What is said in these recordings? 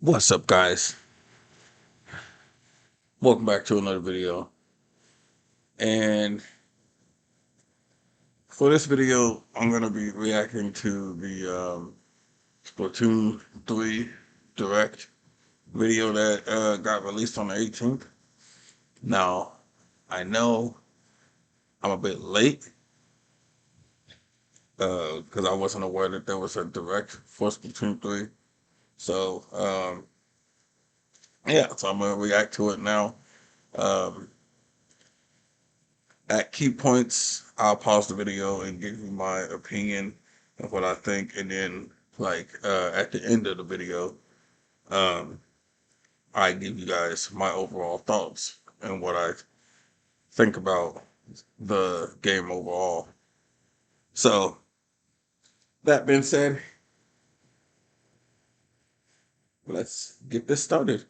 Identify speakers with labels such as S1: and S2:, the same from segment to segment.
S1: What's up, guys? Welcome back to another video. And for this video, I'm going to be reacting to the Splatoon 3 Direct video that got released on the 18th. Now, I know I'm a bit late because I wasn't aware that there was a Direct for Splatoon 3. So, yeah, so I'm going to react to it now. Um, At key points, I'll pause the video and give you my opinion of what I think, and then at the end of the video, um, I give you guys my overall thoughts and what I think about the game overall. So that being said, let's get this started.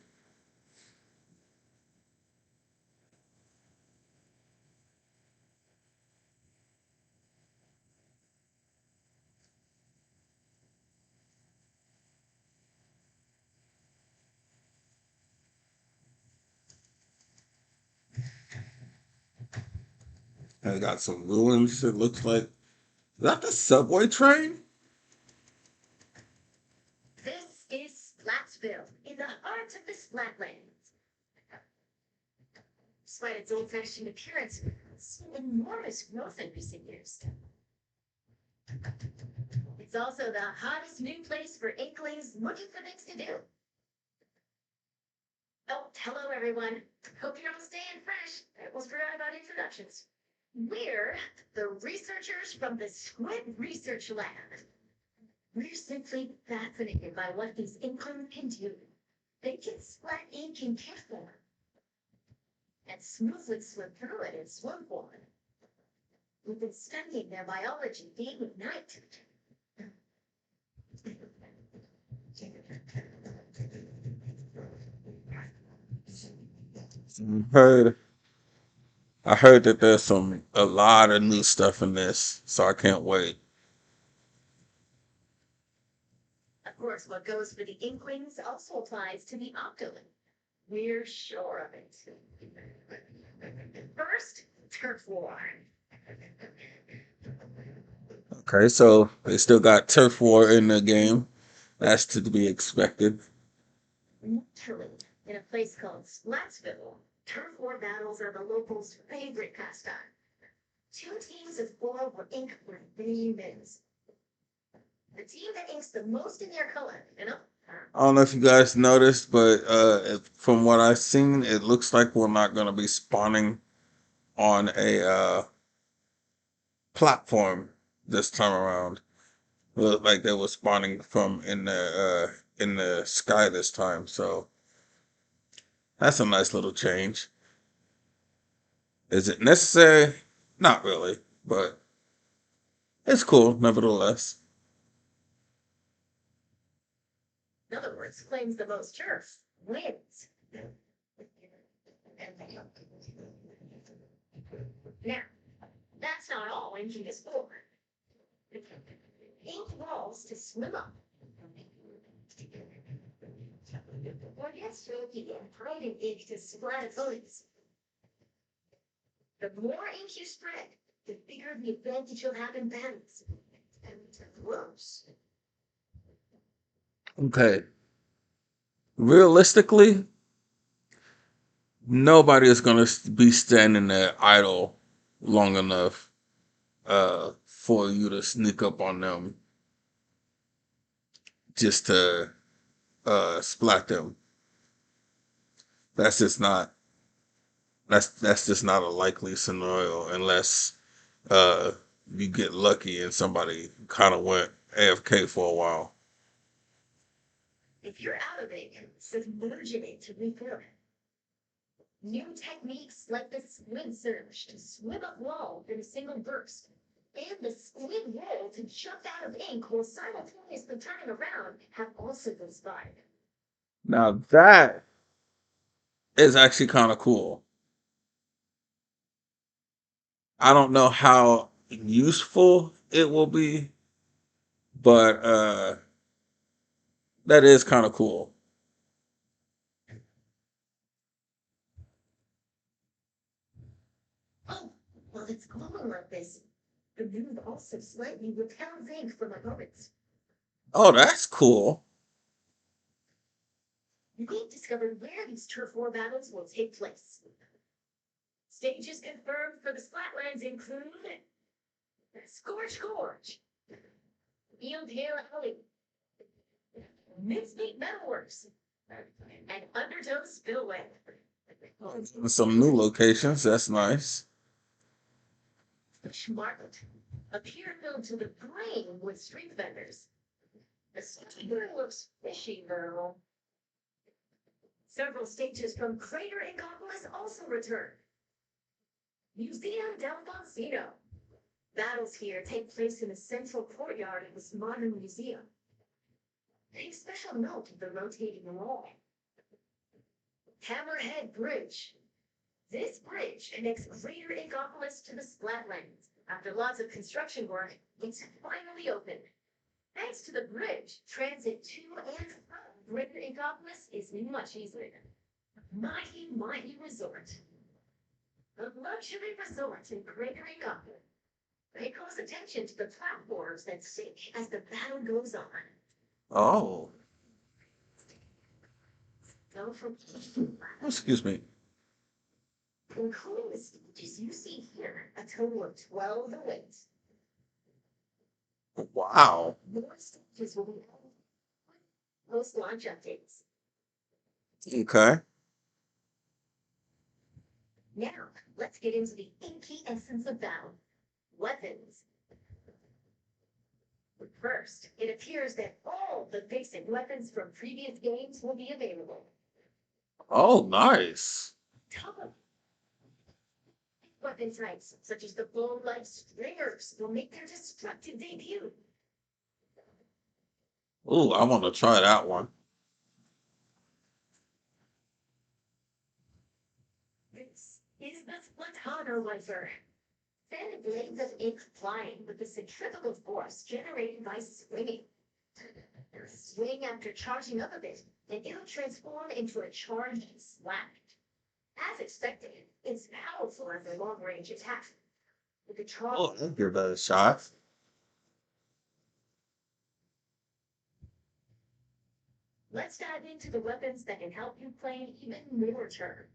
S1: I got some ruins. It looks like, is that the subway train?
S2: This is Splatsville, in the heart of the Splatlands. Despite its old-fashioned appearance, it's seen enormous growth in recent years. It's also the hottest new place for Inklings looking for things to do. Oh, hello everyone. Hope you're all staying fresh. I almost forgot about introductions. We're the researchers from the Squid Research Lab. We're simply fascinated by what these Inklings can do. They can splat ink in cat form and smoothly swim through it in swim form. We've been studying their biology day and night.
S1: Heard I heard that there's a lot of new stuff in this, so I can't wait.
S2: Of course, what goes for the Inklings also applies to the Octoling. We're sure of it. First, turf war.
S1: Okay, so they still got turf war in the game. That's to be expected.
S2: Naturally, in a place called Splatsville, turf war battles are the locals' favorite pastime. Two teams of four will ink for 3 minutes. The team that inks the most in their color,
S1: I don't know if you guys noticed, but from what I've seen, it looks like we're not going to be spawning on a platform this time around. It looked like they were spawning from in the sky this time, so that's a nice little change. Is it necessary? Not really, but it's cool nevertheless.
S2: in other words, claims the most turf wins. Now, that's not all inking is for. Ink walls to swim up. Or get stroky and private ink to splat bullets. The more ink you spread, the bigger the advantage you'll have in battles. And gross.
S1: Okay. Realistically, nobody is going to be standing there idle long enough for you to sneak up on them just to splat them. That's just not that's just not a likely scenario unless uh you get lucky and somebody kind of went AFK for a while.
S2: If you're out of ink, submerge it into refill. New techniques like the squid surge to swim up wall in a single burst, and the squid roll to jump out of ink while simultaneously turning around have also been spotted.
S1: Now that is actually kind of cool. I don't know how useful it will be, but that is kind of cool.
S2: while it's glowing like this, the move also slightly repels ink from opponents.
S1: Oh, that's cool.
S2: We've discovered where these turf war battles will take place. Stages confirmed for the Splatlands include Scorch Gorge, Eel Tail Alley, Mincemeat Metalworks, and Undertow Spillway.
S1: Some new locations. That's nice.
S2: Fish Market, a pier filled to the brim with street vendors. The steamer looks fishy, though. Several stages from Crater Incopolis also return. Museum del Bonsino. Battles here take place in the central courtyard of this modern museum. Take special note of the rotating wall. Hammerhead Bridge. This bridge connects Greater Incopolis to the Splatlands. After lots of construction work, it's finally open. Thanks to the bridge, transit to and from Greater Incopolis is much easier. Mighty Resort. A luxury resort in Greater Incopolis. Pay close attention to the platforms that sink as the battle goes on.
S1: Oh,
S2: Go from
S1: excuse me.
S2: including the stages you see here, a total of 12 awaits.
S1: Wow.
S2: More stages will be added post-launch updates.
S1: Okay.
S2: Now, let's get into the inky essence of battle. Weapons. First, it appears that all the basic weapons from previous games will be available.
S1: Oh, nice.
S2: Top weapon types, such as the bone-like stringers, will make their destructive debut.
S1: Ooh, I want to try that one.
S2: This is the Splatoon wiper. Thin blades of ink flying with the centrifugal force generated by swinging. Swing after charging up a bit, and it'll transform into a charged slap. As expected, it's powerful as a long-range attack. With the
S1: Oh,
S2: charge,
S1: I'll give that a shot.
S2: let's dive into the weapons that can help you play even more turns.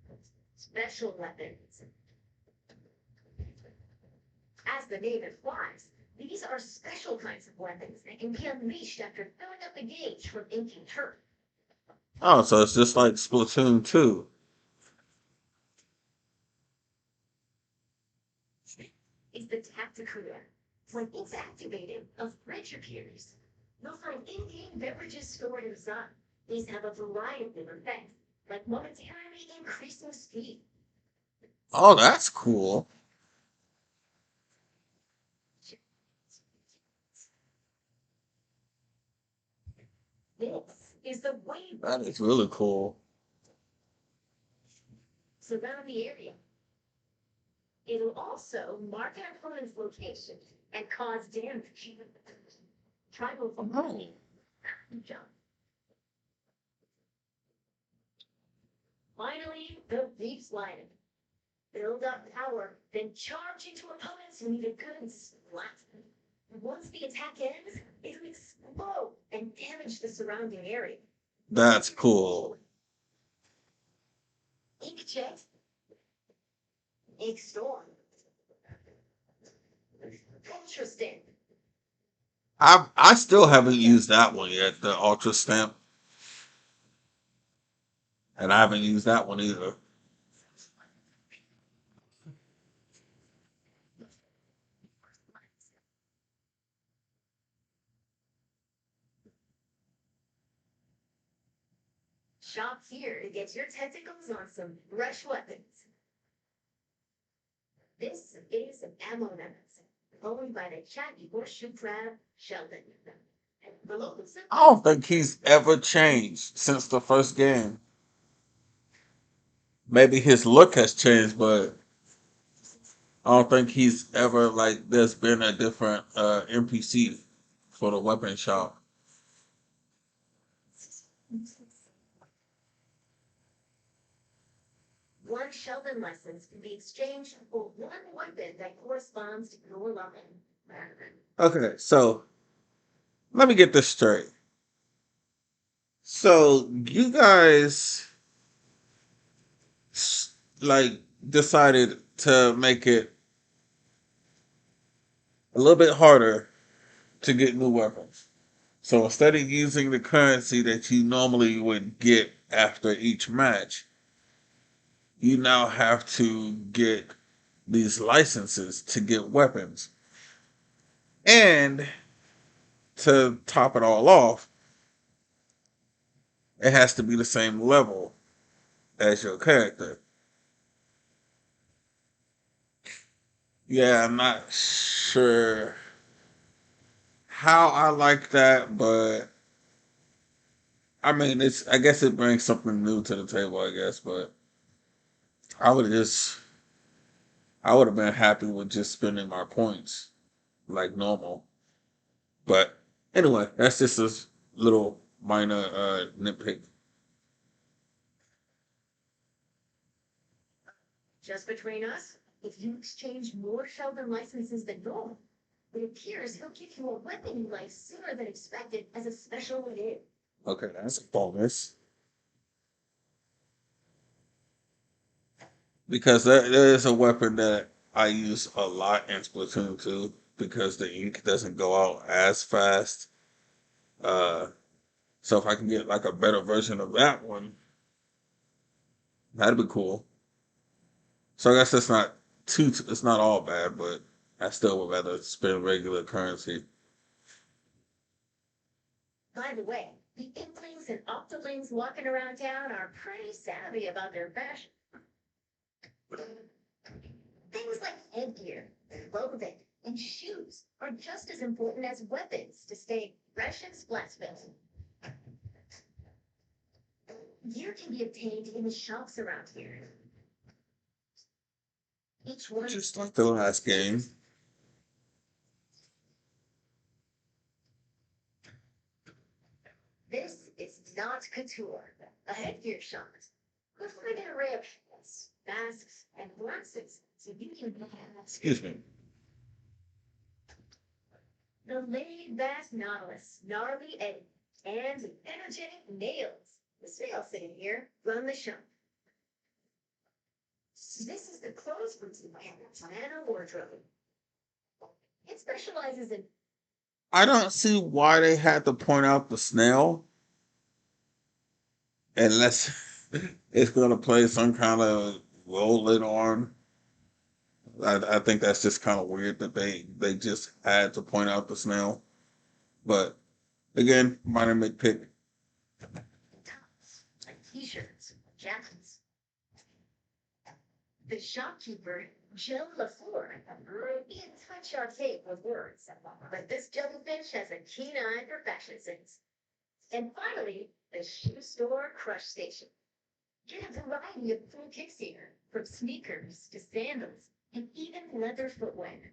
S2: Special weapons. As the name implies, these are special kinds of weapons that can be unleashed after filling up the gauge from inking turf.
S1: Oh, so it's just like Splatoon 2.
S2: Is the Tacticuda. When it's activated, a fridge appears. You'll find in-game beverages stored inside. These have a variety of effects, like momentarily increasing speed.
S1: Oh, that's cool.
S2: This is the wave
S1: That is really cool.
S2: surround the area. It'll also mark an opponent's location and cause damage. Try to avoid
S1: Oh.
S2: jump. Finally, the deep slide. Build up power, then charge into opponents who need a good splat. Once the attack ends, it'll explode and damage the surrounding area.
S1: That's cool.
S2: Inkjet, Ink Storm, Ultra Stamp.
S1: I still haven't used that one yet, the Ultra Stamp. And I haven't used that one either.
S2: Shop here to get your tentacles on some fresh weapons. This is Ammo Nemesis, owned by the chatty horseshoe crab, Sheldon. And below the
S1: I don't think he's ever changed since the first game. Maybe his look has changed, but I don't think he's ever like there's been a different NPC for the weapon shop.
S2: one Sheldon license can be exchanged for one weapon that corresponds to your level.
S1: Okay, so let me get this straight. So you guys like decided to make it a little bit harder to get new weapons. So instead of using the currency that you normally would get after each match, you now have to get these licenses to get weapons. And to top it all off, it has to be the same level as your character. Yeah, I'm not sure how I like that, but I mean, I guess it brings something new to the table, I guess, but I would just, I would have been happy with just spending my points like normal. But anyway, that's just a little minor nitpick.
S2: Just between us, if you exchange more Sheldon licenses than normal, it appears he'll give you a weapon you like sooner than expected as a special reward.
S1: Okay, that's a bonus. Because there is a weapon that I use a lot in Splatoon 2 because the ink doesn't go out as fast. Uh, so if I can get like a better version of that one, that'd be cool. So I guess it's not it's not all bad, but I still would rather spend regular currency.
S2: By the way, the Inklings and Octolings walking around town are pretty savvy about their fashion. Things like headgear, clothing, and shoes are just as important as weapons to stay fresh and Splatsville. Gear can be obtained in the shops around here. Each one
S1: Just like the last game.
S2: This is not couture, a headgear shop. Good for an array of hats, masks, and glasses, so you can have
S1: Excuse me.
S2: the laid back Nautilus, gnarly Eddie, and the energetic Nails. The snail sitting here run the shop. This is the clothes boutique Nano Wardrobe. It specializes in
S1: I don't see why they had to point out the snail unless it's going to play some kind of role later on. I think that's just kind of weird that they just had to point out the snail. But again, minor nitpick.
S2: tops, like t-shirts, jackets. The shopkeeper, Jill LaFleur, can't touch our tape with words, but this jellyfish has a keen eye for fashion sense. And finally, the shoe store crush station. Get a variety of cool kicks here, from sneakers to sandals, and even leather footwear.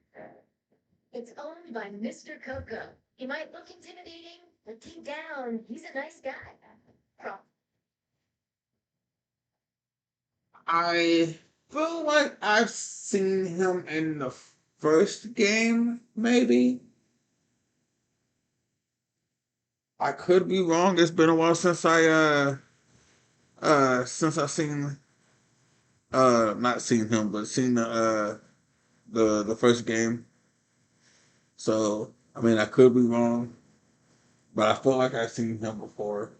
S2: It's owned by Mr. Coco. He might look intimidating, but deep down, he's a nice guy. Pro-
S1: I feel like I've seen him in the first game, maybe. I could be wrong. It's been a while since I seen not seen him, but seen the first game. So I mean I could be wrong, but I feel like I've seen him before.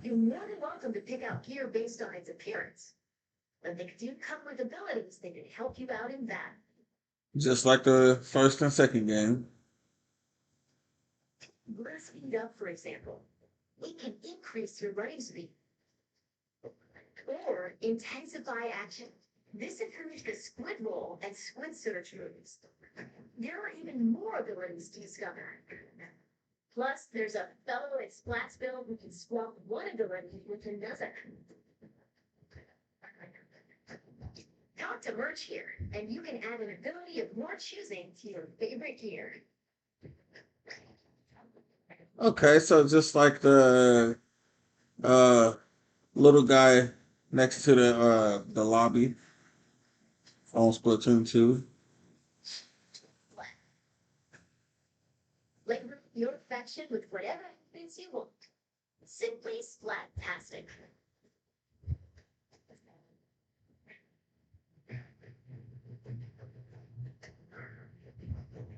S2: You're more than welcome to pick out gear based on its appearance. But they do come with abilities that can help you out in battle.
S1: Just like the first and second game.
S2: Let's speed up, for example. It can increase your running speed or intensify action. This improves the squid roll and squid search moves. There are even more abilities to discover. Plus, there's a fellow at Splatsville who can swap one ability with another. Talk to Merch here, and you can add an ability of your choosing to your favorite gear.
S1: Okay, so just like the Uh, little guy next to the lobby on Splatoon 2.
S2: Flavor your affection with whatever things you want. Simply splat-tastic.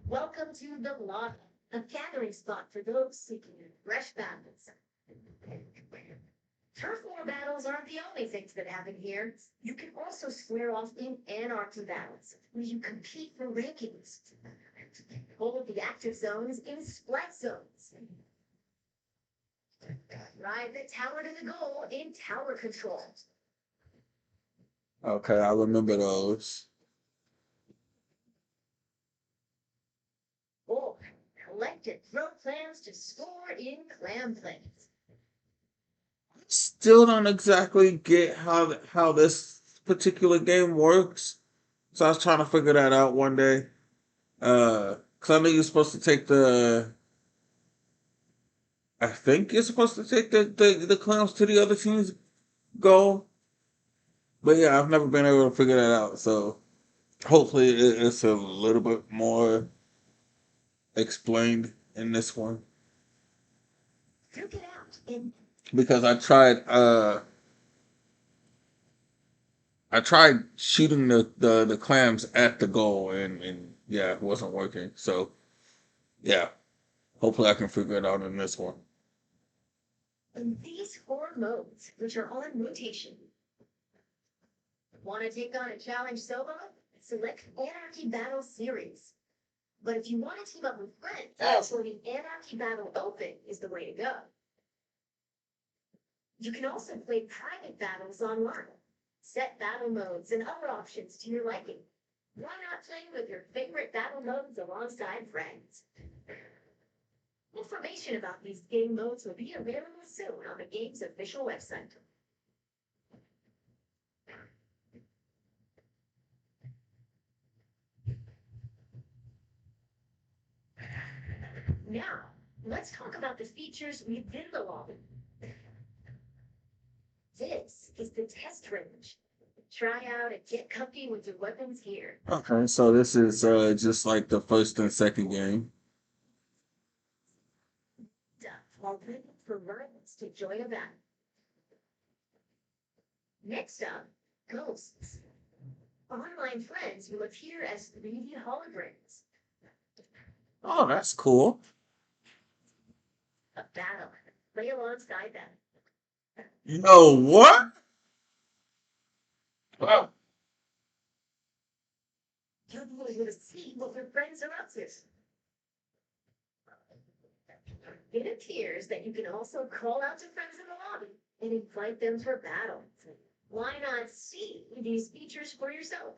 S2: Welcome to the lobby, a gathering spot for those seeking fresh battles. Turf war battles aren't the only things that happen here. You can also square off in anarchy battles, where you compete for rankings. Hold the active zones in splat zones. Ride the tower to the goal in tower control.
S1: Okay, I remember those.
S2: Or collect and throw clams to score in clam plays.
S1: Still don't exactly get how this particular game works. So I was trying to figure that out one day. 'Cause I know you're supposed to take the. I think you're supposed to take the clowns to the other team's goal. But yeah, I've never been able to figure that out. So hopefully it's a little bit more explained in this one.
S2: Duke it out in
S1: Because I tried shooting the clams at the goal and yeah, it wasn't working. So yeah, hopefully I can figure it out in this one.
S2: these four modes, which are on rotation. Want to take on a challenge solo? Select Anarchy Battle Series. But if you want to team up with friends, so the Anarchy Battle Open is the way to go. You can also play private battles online. Set battle modes and other options to your liking. Why not play with your favorite battle modes alongside friends? Information about these game modes will be available soon on the game's official website. Now, let's talk about the features within the lobby. This is the test range. Try out and get comfy with your weapons here.
S1: Okay, so this is just like the first and second game.
S2: While waiting for rivals to join a battle. Next up, ghosts. Online friends will appear as 3D holograms.
S1: Oh, that's cool.
S2: A battle. Play alongside them.
S1: You know what? Wow.
S2: You'll be able to see what your friends are up to. It appears that you can also call out to friends in the lobby and invite them for battle. Why not see these features for yourself?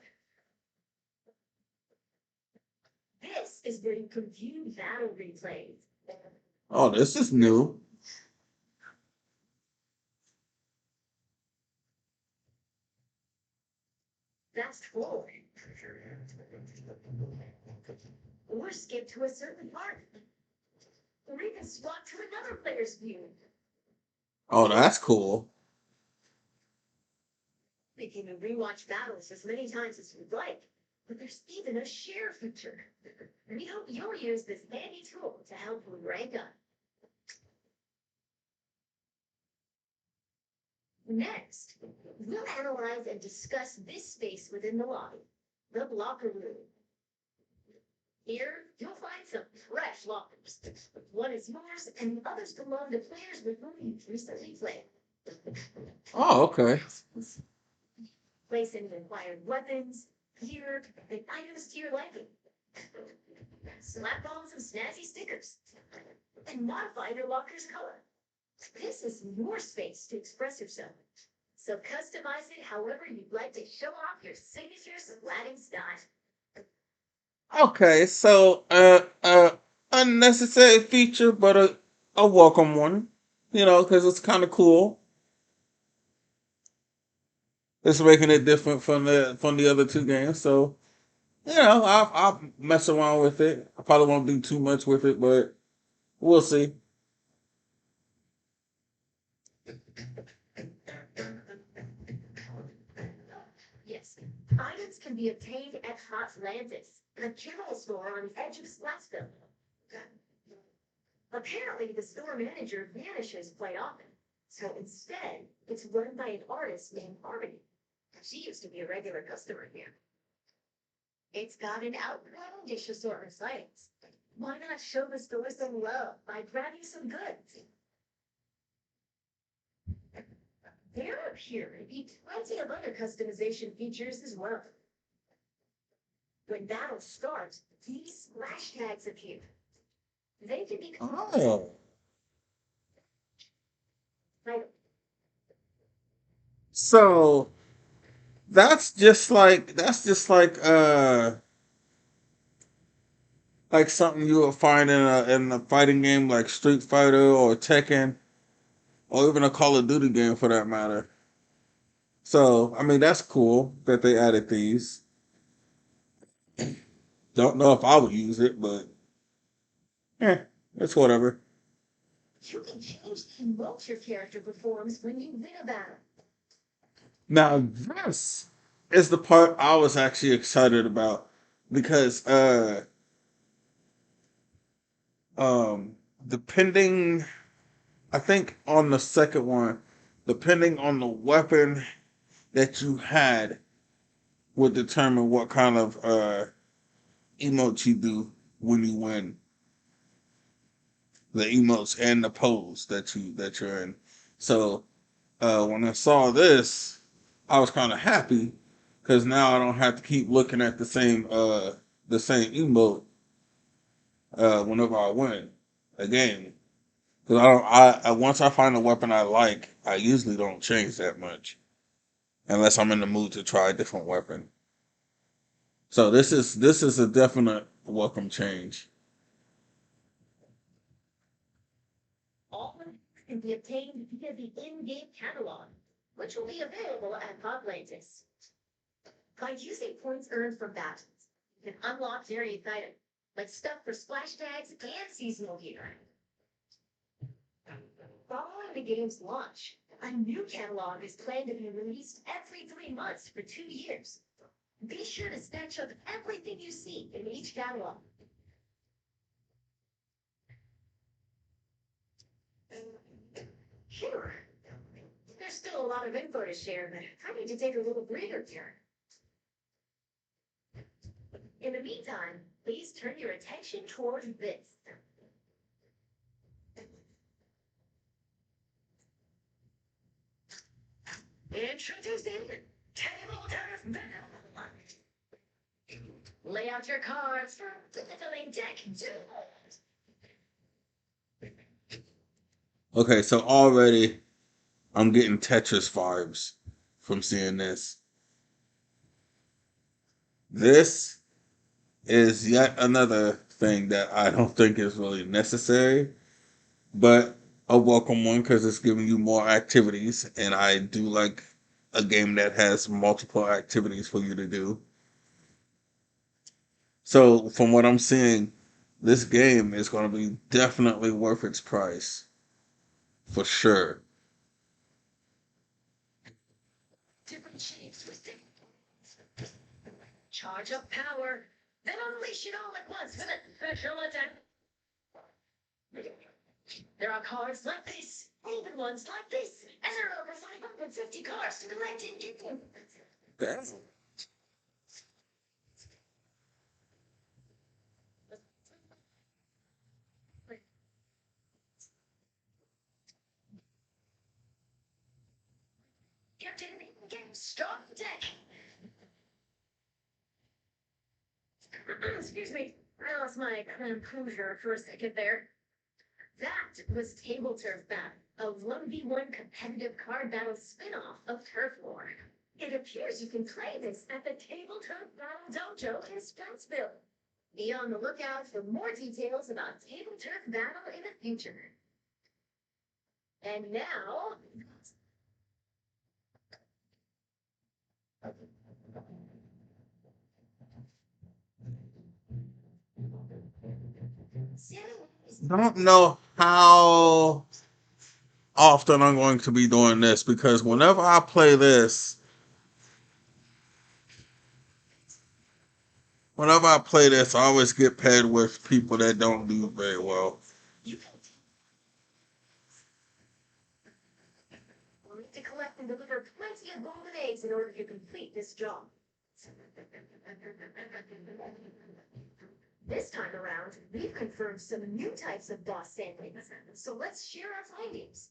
S2: This is where you can view battle replays.
S1: Oh, this is new.
S2: Fast forward. Or skip to a certain part. Or even swap to another player's view.
S1: Oh, that's cool.
S2: You can rewatch battles as many times as you'd like, but there's even a share feature. We hope you'll use this handy tool to help you rank up. Next, we'll analyze and discuss this space within the lobby, the locker room. Here, you'll find some fresh lockers. One is yours, and the others belong to players with whom you've recently played.
S1: Oh, okay.
S2: Place any acquired weapons, gear, and items to your liking. Slap on some snazzy stickers. And modify your locker's color. This is your space to express yourself. So customize it however you'd like to show off your signature splatting style.
S1: Okay, so unnecessary feature, but a welcome one. You know, because it's kind of cool. It's making it different from the other two games. So you know, I'll mess around with it. I probably won't do too much with it, but we'll see.
S2: Yes, items can be obtained at Hotlantis, the general store on the edge of Splatsville. Apparently, the store manager vanishes quite often, so instead, it's run by an artist named Harmony. She used to be a regular customer here. It's got an outlandish assortment of items. Why not show the store some love by grabbing some goods? There appear to be plenty of other customization features as well. When battle starts, these splash tags appear. They can be
S1: Oh,
S2: like
S1: so that's just like something you would find in a fighting game like Street Fighter or Tekken or even a Call of Duty game for that matter. So I mean that's cool that they added these. Don't know if I would use it, but it's whatever.
S2: you can change the emote your character performs when you win a battle.
S1: Now this is the part I was actually excited about because um depending I think on the second one, depending on the weapon that you had would determine what kind of emotes you do when you win. The emotes and the pose that you're in. So when I saw this, I was kind of happy because now I don't have to keep looking at the same emote whenever I win a game. Because once I find a weapon I like, I usually don't change that much unless I'm in the mood to try a different weapon. So this is a definite welcome change.
S2: All of these can be obtained via the in-game catalog, which will be available at Atlantis. By using points earned from battles, you can unlock various items, like stuff for splash tags and seasonal gear. Following the game's launch, a new catalog is planned to be released every 3 months for 2 years. Be sure to snatch up everything you see in each catalog. Sure, there's still a lot of info to share, but I need to take a little breather here. In the meantime, please turn your attention towards this. Introducing Tabletop Battle. Lay out your cards for Fiddling Deck Duels.
S1: Okay, so already I'm getting Tetris vibes from seeing this. This is yet another thing that I don't think is really necessary, but a welcome one because it's giving you more activities, and I do like a game that has multiple activities for you to do. So, from what I'm seeing, this game is going to be definitely worth its price for sure.
S2: Different shapes with different. Charge up power, then unleash it all at once with a special attack. There are cards like this, even ones like this, and there are over 550 cards to collect in game.
S1: That's-
S2: Captain in-game start deck. Excuse me, I lost my composure for a second there. That was Table Turf Battle, a 1v1 competitive card battle spin-off of Turf War. It appears you can play this at the Table Turf Battle Dojo in Splitsville. Be on the lookout for more details about Table Turf Battle in the future. And now,
S1: don't know how often I'm going to be doing this because whenever I play this, I always get paired with people that don't do very well.
S2: You will need to collect and deliver plenty of golden eggs in order to complete this job. This time around, we've confirmed some new types of boss sandwiches, so let's share our findings.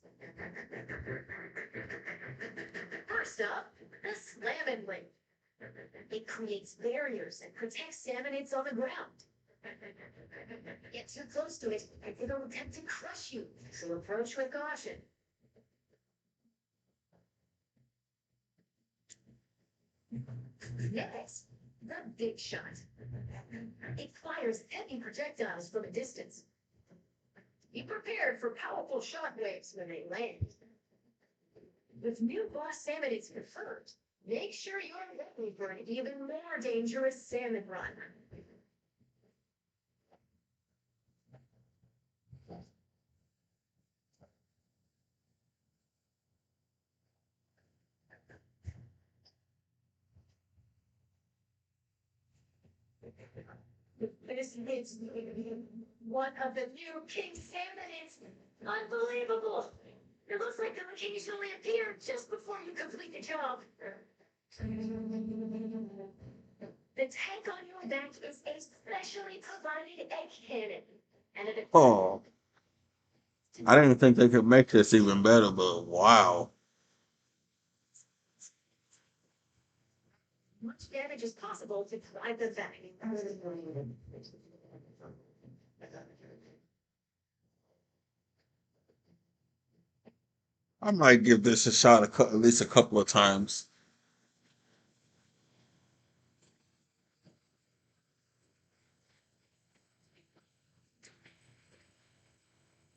S2: First up, the slamming link. It creates barriers and protects salmonids on the ground. Get too close to it, and it'll attempt to crush you, so approach with caution. Next, the big shot. It fires heavy projectiles from a distance. Be prepared for powerful shockwaves when they land. With new boss salmonids confirmed, make sure you're ready for an even more dangerous salmon run. This is one of the new king salmonids. Unbelievable. It looks like they'll occasionally appear just before you complete the job. The tank on your back is a specially provided egg cannon. And it
S1: Oh, I didn't think they could make this even better, but wow.
S2: much damage as possible to drive them back.
S1: I might give this a shot at least a couple of times.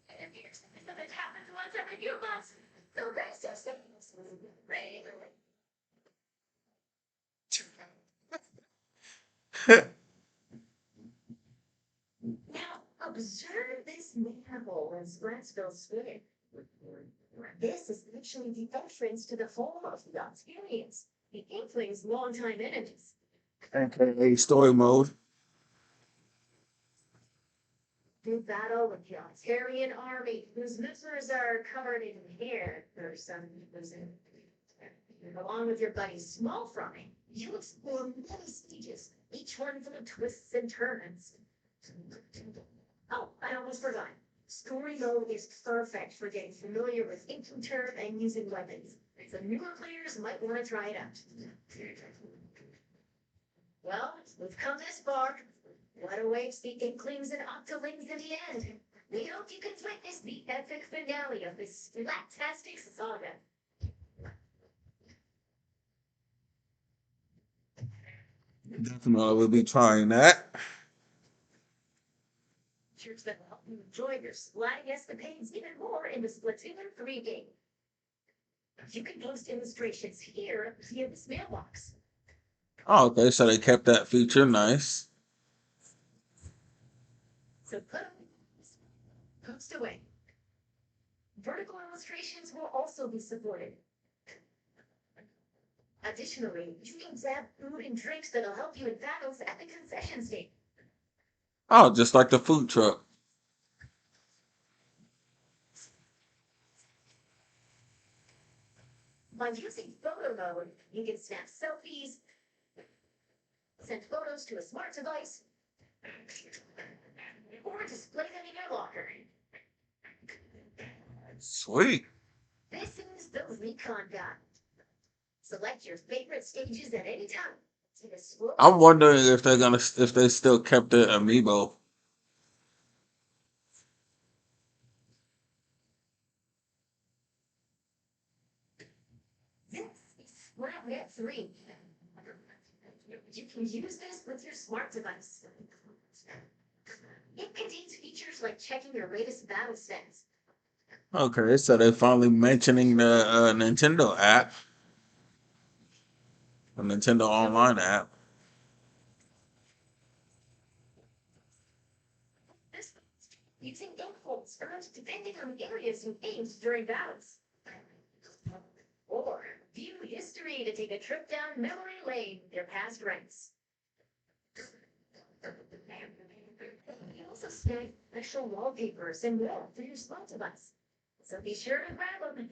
S2: It appears that it happens once every few months. The rest of symptoms regularly. Now, observe this manhole in Splatsville Square. This is actually the entrance to the home of the Octarians, the Inkling's longtime enemies.
S1: AKA story mode.
S2: Do battle with the Octarian army, whose members are covered in hair for some reason. Along with your buddy Small Fry, you explore many stages, each one full of twists and turns. Oh, I almost forgot. Story mode is perfect for getting familiar with ancient term and using weapons. So newer players might want to try it out. Well, we've come this far. What awaits the Inklings and Octolings in the end? We hope you can witness the epic finale of this splat-tastic saga.
S1: Definitely will be trying that.
S2: Features that will help you enjoy your splatting escapades even more in the Splatoon 3 game. You can post illustrations here via this mailbox.
S1: Oh, okay, so they kept that feature. Nice.
S2: So post away. Vertical illustrations will also be supported. Additionally, you can grab food and drinks that'll help you in battles at the concession stand.
S1: Oh, just like the food truck.
S2: By using photo mode, you can snap selfies, send photos to a smart device, or display them in your locker.
S1: Sweet.
S2: This is the Recon Guide. Select your favorite stages at any time. Take a scroll.
S1: I'm wondering if they still kept the amiibo.
S2: This is SplatNet 3. You can use this with your smart device. It contains features like checking your latest battle stats.
S1: Okay, so they finally mentioning the Nintendo app, the Nintendo Online app.
S2: This using impulse earned depending on the areas you aimed during battles. Or view history to take a trip down memory lane with your past ranks. You also snag special wallpapers and more for your smart device. So be sure to grab them.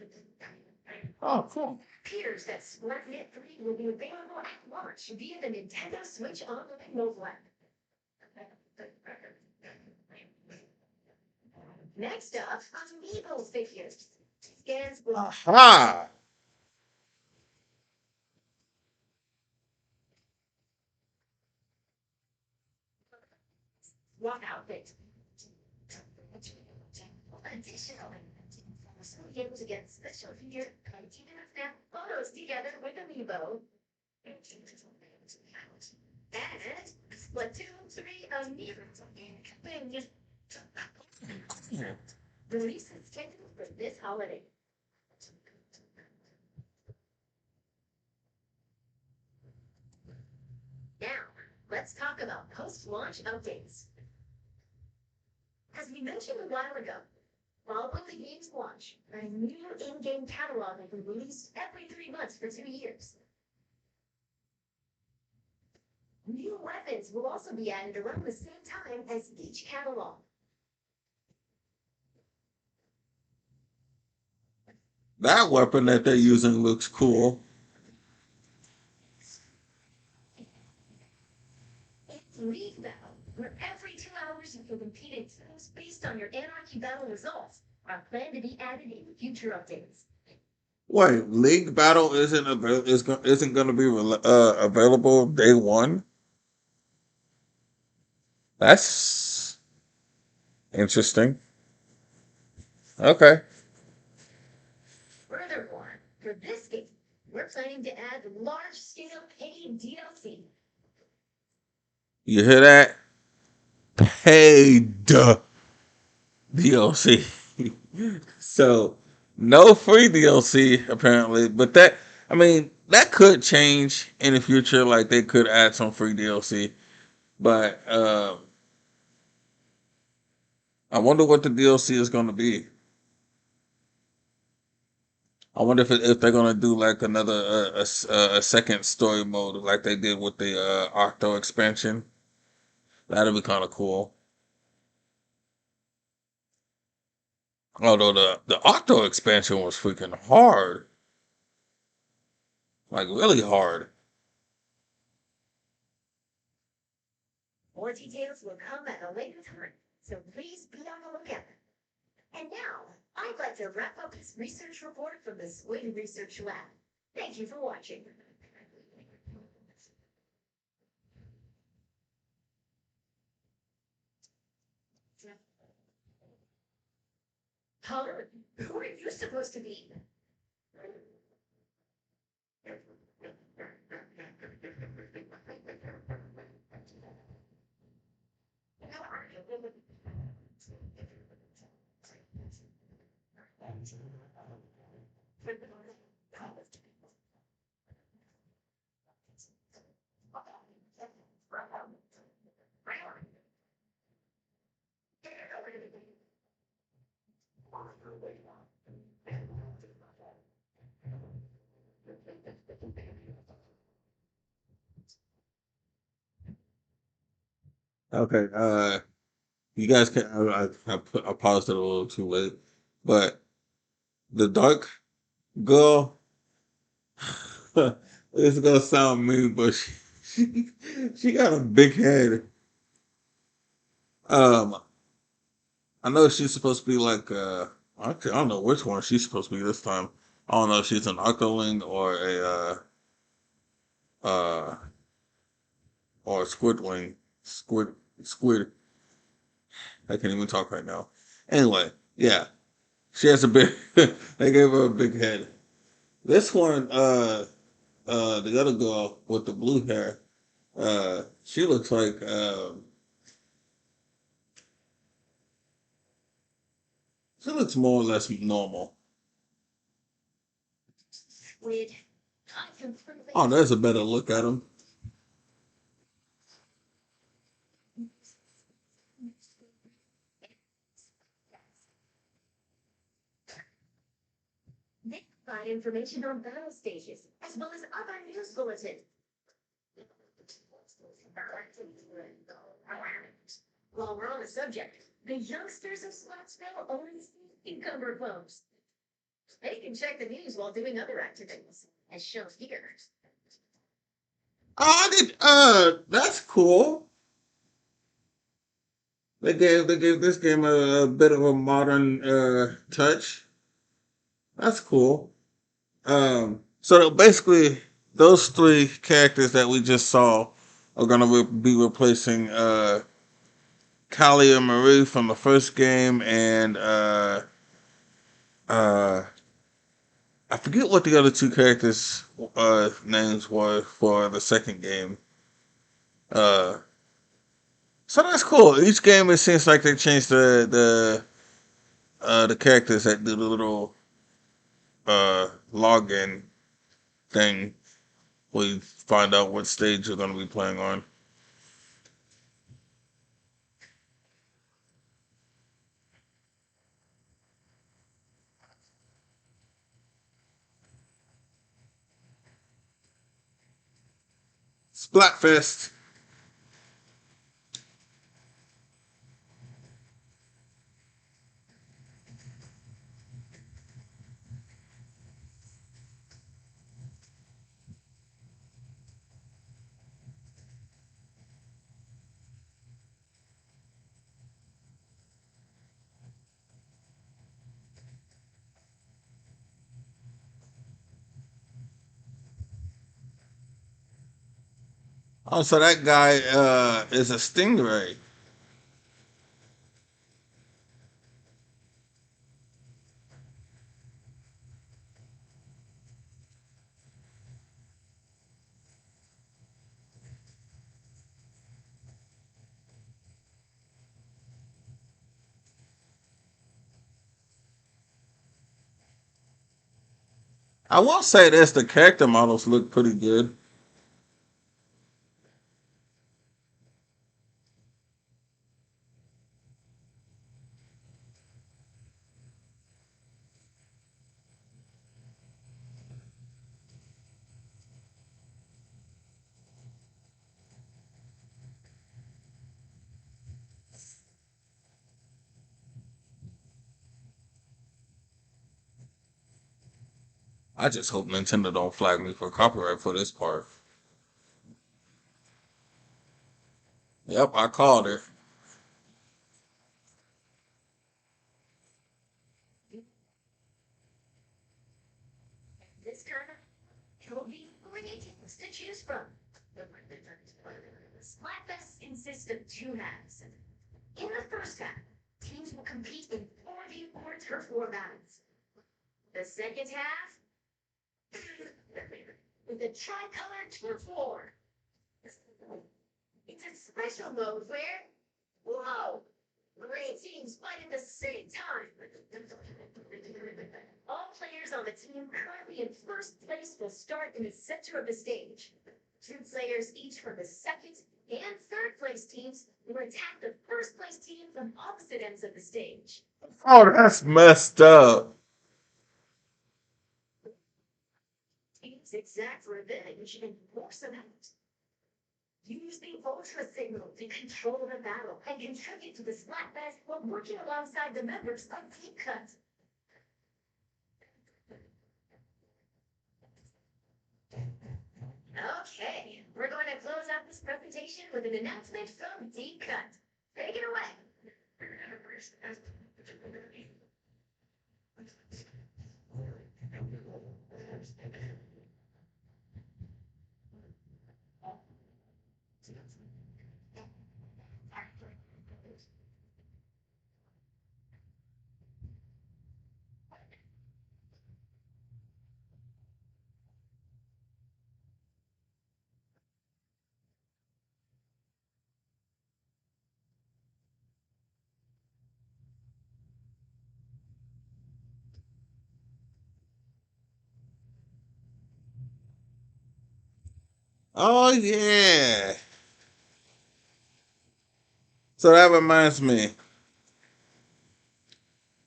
S1: Oh, cool.
S2: Appears that SmartNet 3 will be available at launch via the Nintendo Switch Online mobile app. Next up, Amiibo figures. Scans will
S1: Aha!
S2: swap outfit. Additionally, some games get special figure even snap photos together with Amiibo. And Splatoon 3 Amiibo. Release is scheduled for this holiday. Now, let's talk about post-launch updates. As we mentioned a while ago, following the game's launch, a new in-game catalog will be released every 3 months for 2 years. New weapons will also be added around the same time as each catalog.
S1: That weapon that they're using looks cool.
S2: It's League Battle, where every 2 hours you can compete in teams based on your Anarchy Battle results, are planned to be added in future updates.
S1: Wait, League Battle isn't going to be available day one. That's interesting. Okay.
S2: Furthermore, for this game, we're planning to add large-scale paid DLC.
S1: You hear that? Paid DLC. So no free DLC apparently, but I mean that could change in the future. Like they could add some free DLC, but I wonder what the DLC is going to be. I wonder if they're going to do like another a second story mode like they did with the Octo expansion. That'd be kind of cool. Although the Octo expansion was freaking hard, like really hard.
S2: More details will come at a later time, so please be on the lookout. And now, I'd like to wrap up this research report from the Squid Research Lab. Thank you for watching. Hunter, who are you supposed to be?
S1: Okay, you guys can. I paused it a little too late, but the dark girl. It's gonna sound mean, but she got a big head. Um, I know she's supposed to be like actually, I don't know which one she's supposed to be this time. I don't know if she's an Octoling uh or a Squidling. Squid. I can't even talk right now. Anyway, yeah, she has a big. They gave her a big head. This one, the other girl with the blue hair, she looks like she looks more or less normal.
S2: Squid, I completely.
S1: Oh, there's a better look at him.
S2: provide information on battle stages, as well as other news bulletins. While we're on the subject, the youngsters of Slotsville own encumbered phones. They can check the news while doing other activities, as shown here.
S1: Oh, I did. That's cool. They gave this game a bit of a modern touch. That's cool. Basically, those three characters that we just saw are gonna be replacing Callie and Marie from the first game, and uh, I forget what the other two characters' names were for the second game. Uh, so that's cool. Each game it seems like they changed the characters that do the little login thing. We find out what stage you're going to be playing on. Splatfest. Oh, so that guy is a stingray. I will say this: the character models look pretty good. I just hope Nintendo don't flag me for copyright for this part. Yep, I called it.
S2: This time, it will be three teams to choose from. Splatfest consists of two halves. In the first half, teams will compete in 4v4 turf war battles. The second half, with the tricolor turf war. It's a special mode where, whoa, three teams fight at the same time. All players on the team currently in first place will start in the center of the stage. Two players each from the second and third place teams will attack the first place team from opposite ends of the stage.
S1: Oh, that's messed up.
S2: Teams exact revenge and force them out. Use the Ultra Signal to control the battle and contribute to the Splatfest while working alongside the members of Deep Cut. Okay, we're going to close out this presentation with an announcement from Deep Cut. Take it away.
S1: Oh yeah. So that reminds me.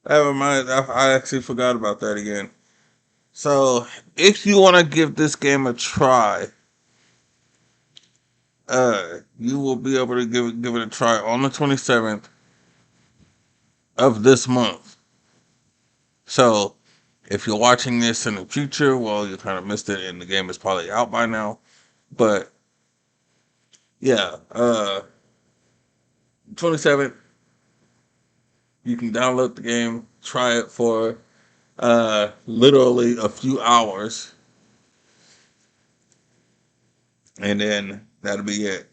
S1: I actually forgot about that again. So if you want to give this game a try, you will be able to give it a try on the 27th of this month. So if you're watching this in the future, well, you kind of missed it, and the game is probably out by now. But yeah, 27th, you can download the game, try it for literally a few hours, and then that'll be it.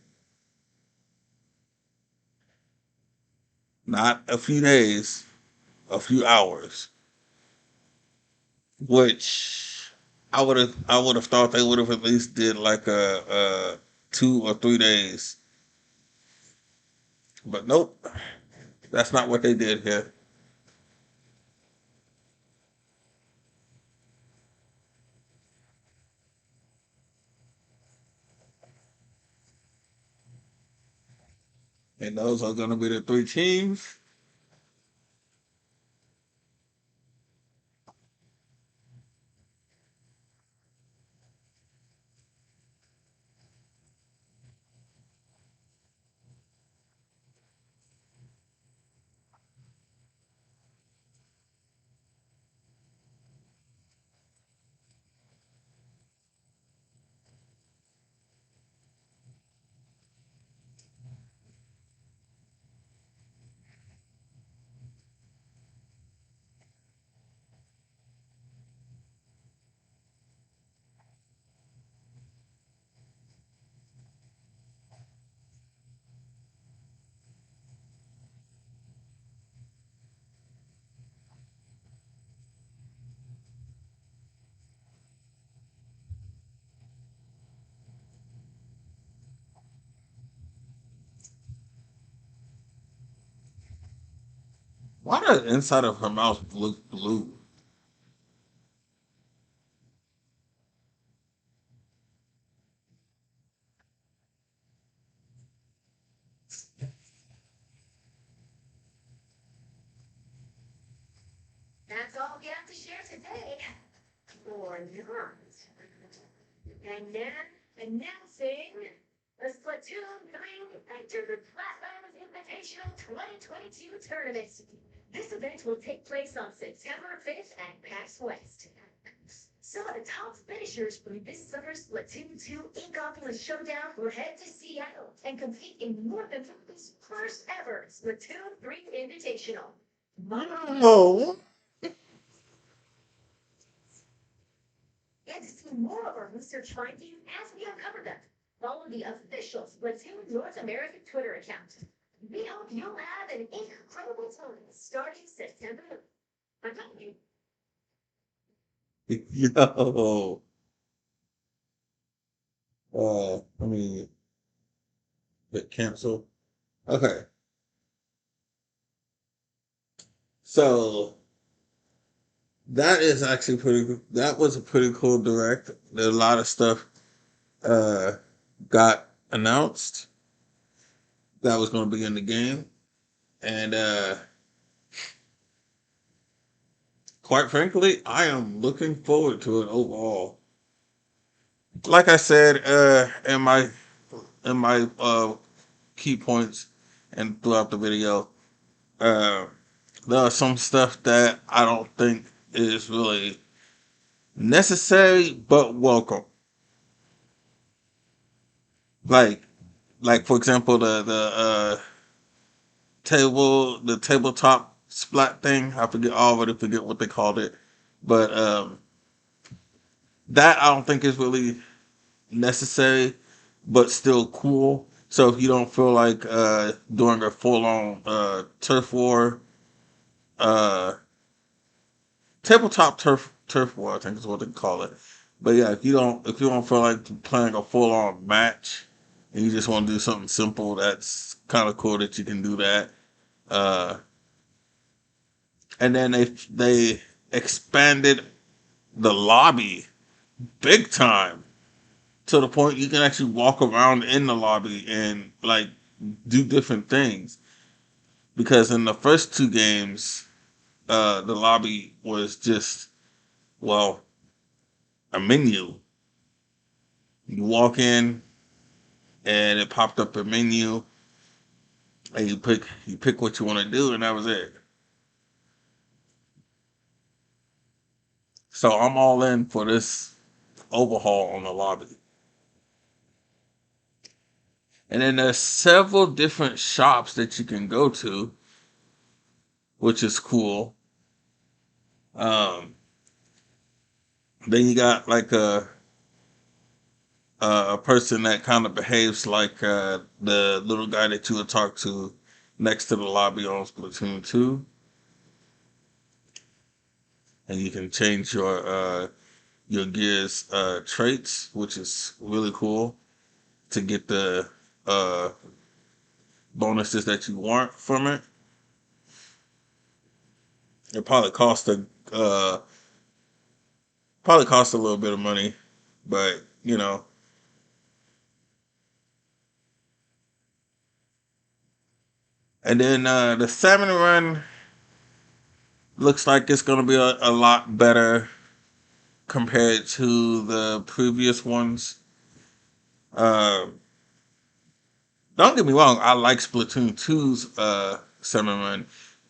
S1: Not a few days, a few hours. Which I would have thought they would have at least did like a 2 or 3 days, but nope, that's not what they did here. And those are going to be the three teams. Why does the inside of her mouth look blue?
S2: That's all we have to share today. Or not. And then announcing the Splatoon 3 Enter the Platinum Invitational 2022 tournament. This event will take place on September 5th at PAX West. Some of the top finishers from this summer's Splatoon 2 Inkopolis Showdown will head to Seattle and compete in North America's first ever Splatoon 3 Invitational.
S1: Oh,
S2: And to see more of our research findings as we uncover them, follow the official Splatoon North American Twitter account. We hope you'll have an incredible time starting September. I'm telling you,
S1: yo. I mean, hit cancel. Okay, so that is actually pretty. That was a pretty cool direct. There's a lot of stuff uh got announced that was going to be in the game, and quite frankly, I am looking forward to it overall. Like I said, in my key points and throughout the video, uh, there are some stuff that I don't think is really necessary but welcome. Like like for example, the tabletop splat thing. I already forget what they called it, but that I don't think is really necessary, but still cool. So if you don't feel like doing a full on turf war, uh, tabletop turf war, I think is what they call it. But yeah, if you don't feel like playing a full on match, and you just want to do something simple, that's kind of cool that you can do that. Uh, and then they expanded the lobby big time to the point you can actually walk around in the lobby and like do different things. Because in the first two games, the lobby was just, well, a menu. You walk in and it popped up a menu, and you pick what you want to do, and that was it. So I'm all in for this overhaul on the lobby. And then there's several different shops that you can go to, which is cool. Um, then you got like a person that kind of behaves like the little guy that you would talk to next to the lobby on Splatoon 2. And you can change your gear's traits, which is really cool to get the uh, bonuses that you want from it. It uh, probably cost a little bit of money, but you know. And then the salmon run looks like it's going to be a lot better compared to the previous ones. Uh, don't get me wrong, I like Splatoon 2's salmon run.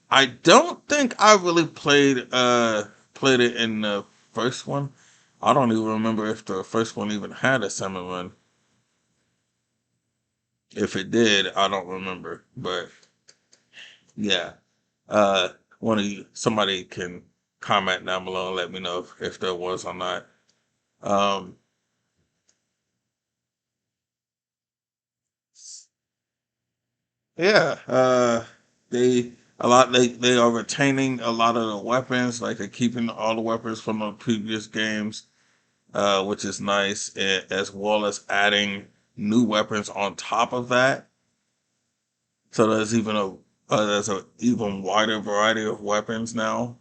S1: I don't think I really played it in the first one. I don't even remember if the first one even had a salmon run. If it did, I don't remember. But yeah, uh, one of you, somebody can comment down below and let me know if there was or not. Um, yeah, they they are retaining a lot of the weapons, like they're keeping all the weapons from the previous games, which is nice, as well as adding new weapons on top of that. So there's a even wider variety of weapons now.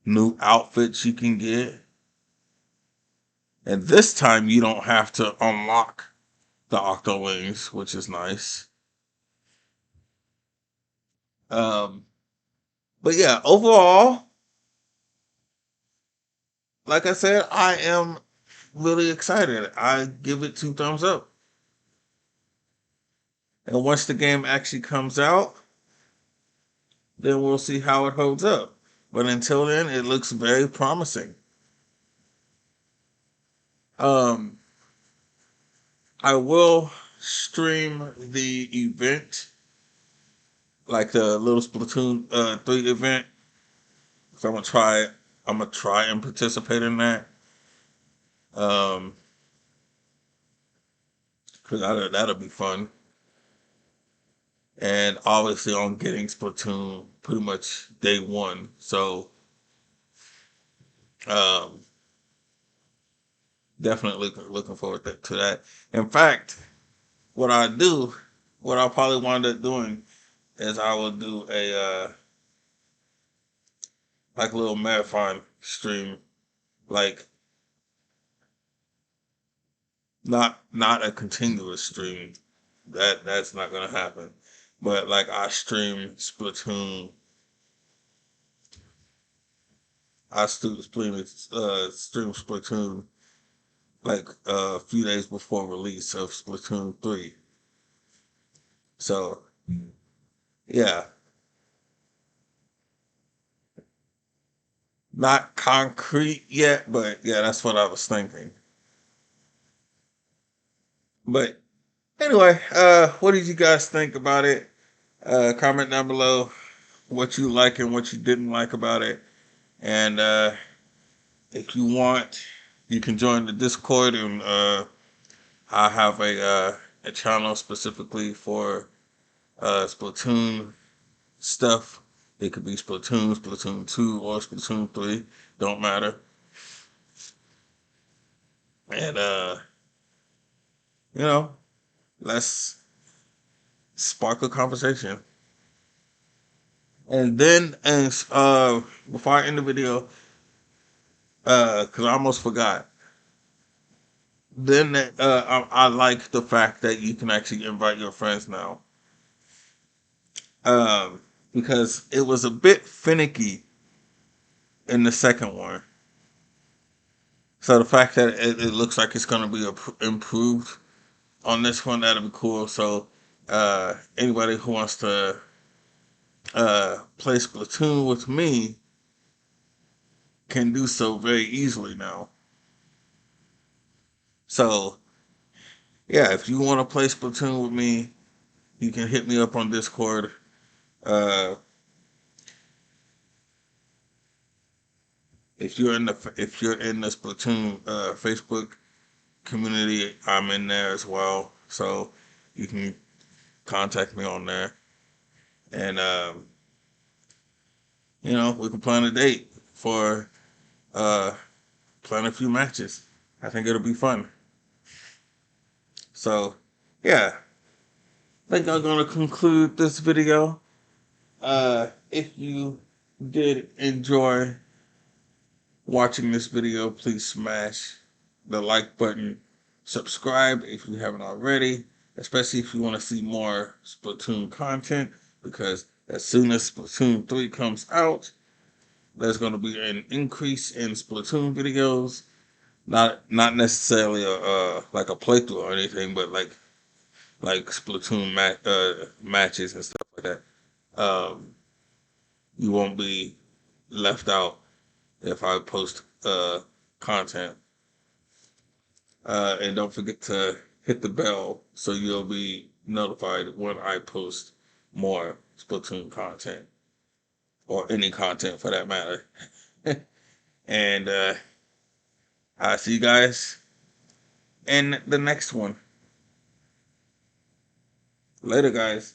S1: New outfits you can get, and this time you don't have to unlock the Octolings, which is nice. Um, but yeah, overall, like I said, I am really excited. I give it 2 thumbs up. And once the game actually comes out, then we'll see how it holds up. But until then, it looks very promising. Um, I will stream the event, like the little Splatoon 3 event. So I'm gonna try and participate in that. Um, cause that'll be fun. And obviously I'm getting Splatoon pretty much day one. So um, definitely looking forward to that. In fact, what I do, what I'll probably wind up doing is I will do a like a little marathon stream, like not a continuous stream. That's not gonna happen. But like stream Splatoon like a few days before release of Splatoon 3. So yeah, not concrete yet, but yeah, that's what I was thinking. But anyway, what did you guys think about it? Comment down below what you like and what you didn't like about it. And if you want, you can join the Discord, and I have a channel specifically for Splatoon stuff. It could be Splatoon, Splatoon 2, or Splatoon 3. Don't matter. And you know, let's spark a conversation. And then, and before I end the video, because I almost forgot. Then I like the fact that you can actually invite your friends now. Because it was a bit finicky in the second one. So the fact that it looks like it's gonna be improved on this one, that'll be cool. So anybody who wants to play Splatoon with me can do so very easily now. So yeah, if you want to play Splatoon with me, you can hit me up on Discord. Uh, if you're in the Splatoon Facebook community, I'm in there as well. So you can contact me on there, and we can plan a date for uh, playing a few matches. I think it'll be fun. So yeah, I think I'm gonna conclude this video. If you did enjoy watching this video, please smash the like button. Subscribe if you haven't already, especially if you want to see more Splatoon content, because as soon as Splatoon 3 comes out, there's going to be an increase in Splatoon videos. Not necessarily like a playthrough or anything, but like Splatoon matches and stuff like that. You won't be left out if I post content. And don't forget to hit the bell so you'll be notified when I post more Splatoon content or any content for that matter. And I'll see you guys in the next one. Later, guys.